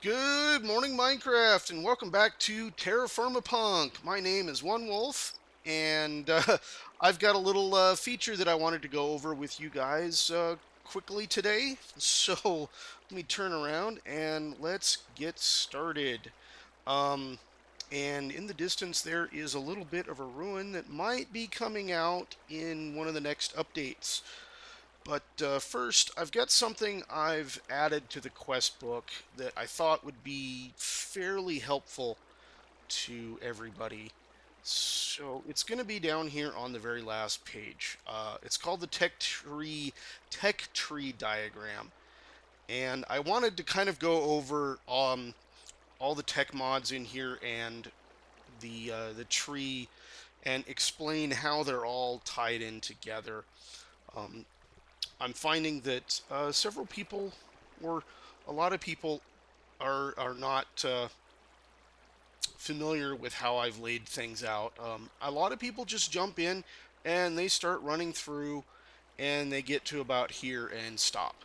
Good morning, Minecraft, and welcome back to TerraFirmaPunk. My name is OneWolfe, and I've got a little feature that I wanted to go over with you guys quickly today. So let me turn around and let's get started. Um, and in the distance, there is a little bit of a ruin that might be coming out in one of the next updates. But first, I've got something I've added to the quest book that I thought would be fairly helpful to everybody. So it's going to be down here on the very last page. It's called the tech tree diagram, and I wanted to kind of go over all the tech mods in here and the tree and explain how they're all tied in together. Um, I'm finding that several people, or a lot of people, are not familiar with how I've laid things out. A lot of people just jump in and they start running through, and they get to about here and stop.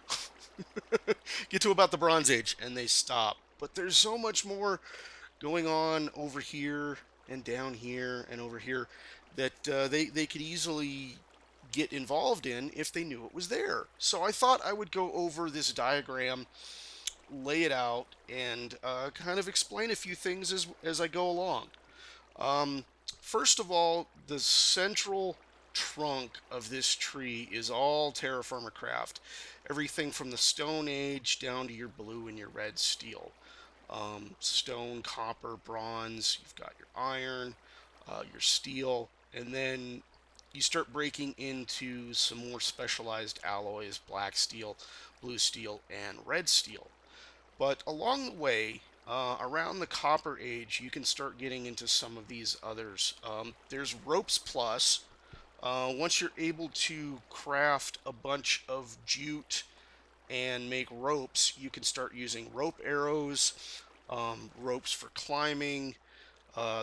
Get to about the Bronze Age and they stop. But there's so much more going on over here and down here and over here that they could easily get involved in if they knew it was there. So I thought I would go over this diagram, lay it out, and kind of explain a few things as I go along. Um, First of all, the central trunk of this tree is all TerraFirmaCraft. Everything from the Stone Age down to your blue and your red steel. Stone, copper, bronze, you've got your iron, your steel, and then you start breaking into some more specialized alloys, black steel, blue steel, and red steel. But along the way, around the Copper Age, you can start getting into some of these others. There's Ropes Plus. Once you're able to craft a bunch of jute and make ropes, you can start using rope arrows, ropes for climbing.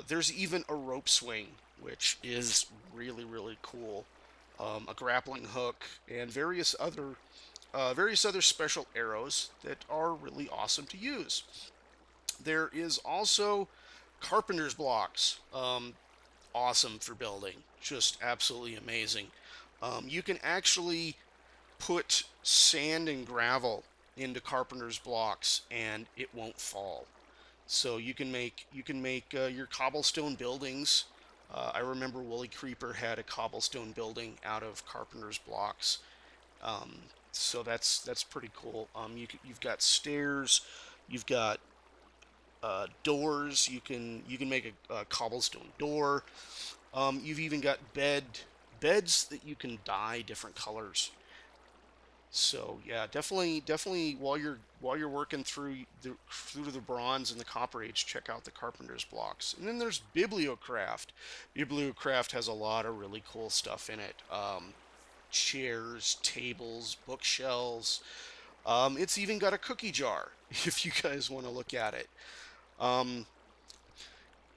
There's even a rope swing, which is really, really cool. A grappling hook and various other special arrows that are really awesome to use. There is also carpenter's blocks, awesome for building, just absolutely amazing. You can actually put sand and gravel into carpenter's blocks and it won't fall. So you can make your cobblestone buildings. I remember Woolly Creeper had a cobblestone building out of carpenter's blocks. Um, so that's pretty cool. You've got stairs, you've got doors. You can make a cobblestone door. You've even got beds that you can dye different colors. So yeah, definitely while you're working through the Bronze and the Copper Age, check out the Carpenter's blocks. And then there's Bibliocraft. Bibliocraft has a lot of really cool stuff in it. Chairs, tables, bookshelves. It's even got a cookie jar if you guys want to look at it. Um,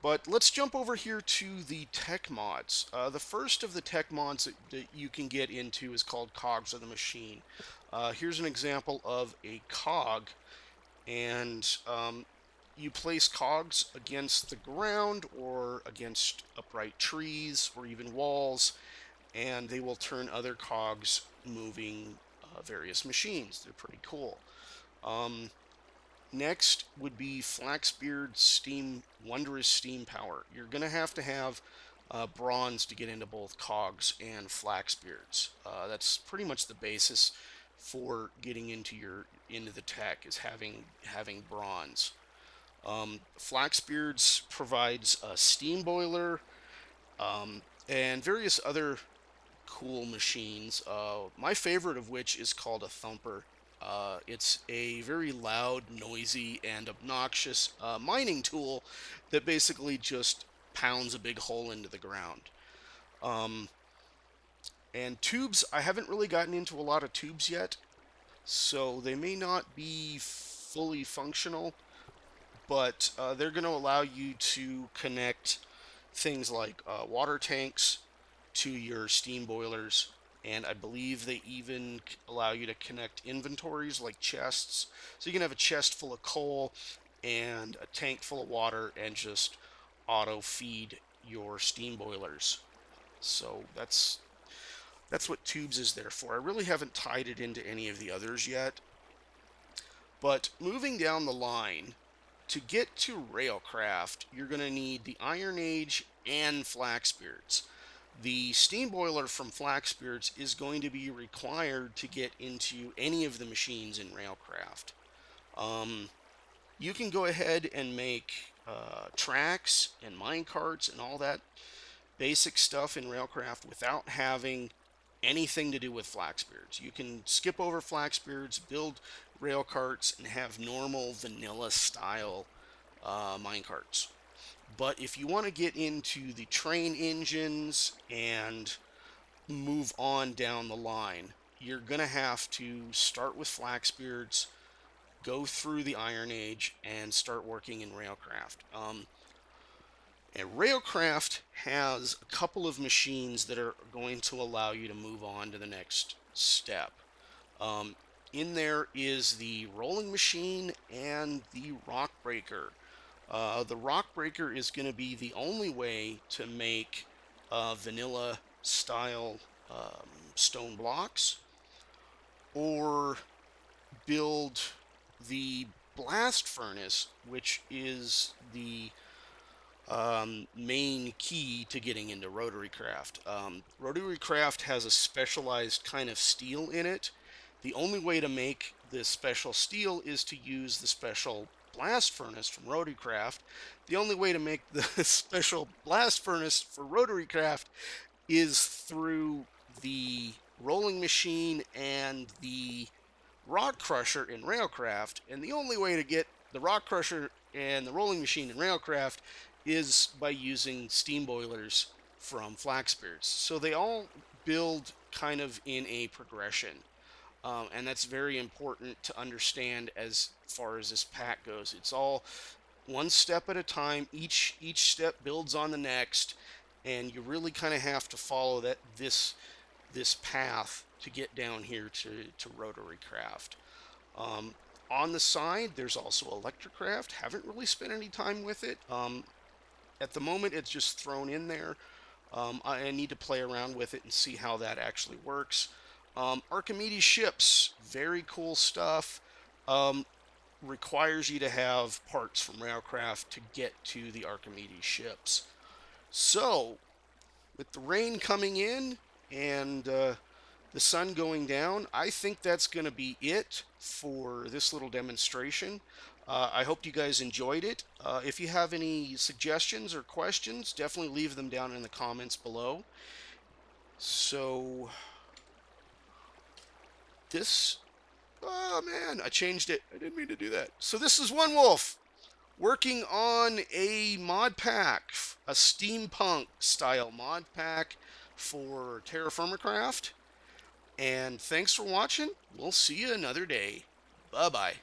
but let's jump over here to the tech mods. The first of the tech mods that you can get into is called Cogs of the Machine. Here's an example of a cog, and you place cogs against the ground or against upright trees or even walls, and they will turn other cogs moving various machines. They're pretty cool. Um, Next would be Flaxbeard Wondrous Steam Power. You're going to have bronze to get into both cogs and Flaxbeards. That's pretty much the basis for getting into the tech is having bronze. Flaxbeards provides a steam boiler and various other cool machines. My favorite of which is called a thumper. It's a very loud, noisy, and obnoxious mining tool that basically just pounds a big hole into the ground. Um, and tubes, I haven't really gotten into a lot of tubes yet, so they may not be fully functional, but they're going to allow you to connect things like water tanks to your steam boilers, and I believe they even allow you to connect inventories like chests. So you can have a chest full of coal, and a tank full of water and just auto feed your steam boilers. So that's what tubes is there for. I really haven't tied it into any of the others yet. But moving down the line, to get to Railcraft, you're going to need the Iron Age and Flax Spirits. The steam boiler from Flax Spirits is going to be required to get into any of the machines in Railcraft. You can go ahead and make tracks and mine carts and all that basic stuff in Railcraft without having anything to do with flax beards. You can skip over flax beards, build rail carts, and have normal vanilla style mine carts. But if you want to get into the train engines and move on down the line, you're going to have to start with flax beards, go through the Iron Age, and start working in Railcraft. And Railcraft has a couple of machines that are going to allow you to move on to the next step. In there is the rolling machine and the rock breaker. The rock breaker is going to be the only way to make vanilla style stone blocks, or build the blast furnace, which is the main key to getting into Rotary Craft. Rotary Craft has a specialized kind of steel in it. The only way to make this special steel is to use the special blast furnace from Rotary Craft. The only way to make the special blast furnace for Rotary Craft is through the rolling machine and the rock crusher in Railcraft. And the only way to get the rock crusher and the rolling machine in Railcraft is by using steam boilers from flax beards. So they all build kind of in a progression. And that's very important to understand as far as this pack goes. It's all one step at a time. Each step builds on the next, and you really kind of have to follow this path to get down here to Rotary Craft. On the side, there's also Electrocraft. Haven't really spent any time with it. At the moment, it's just thrown in there. I need to play around with it and see how that actually works. Archimedes ships, very cool stuff. Requires you to have parts from Railcraft to get to the Archimedes ships. So, with the rain coming in and the sun going down, I think that's going to be it for this little demonstration. I hope you guys enjoyed it. If you have any suggestions or questions, definitely leave them down in the comments below. So, oh man, I changed it. I didn't mean to do that. So this is OneWolfe working on a mod pack, a steampunk style mod pack for TerraFirmaPunk. And thanks for watching. We'll see you another day. Bye-bye.